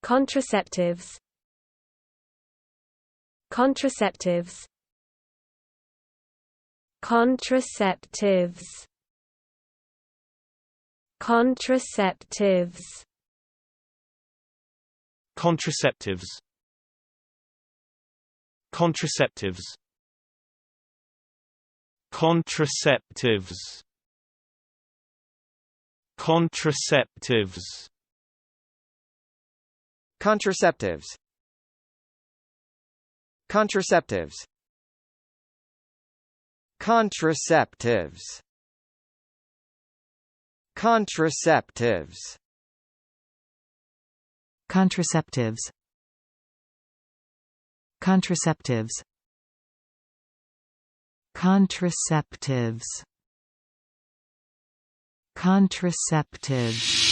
Contraceptives. Contraceptives. Contraceptives. Contraceptives. Contraceptives. Contraceptives. Contraceptives. Contraceptives. Contraceptives. Contraceptives. Contraceptives. Contraceptives. Contraceptives. Contraceptives. Contraceptives. Contraceptives.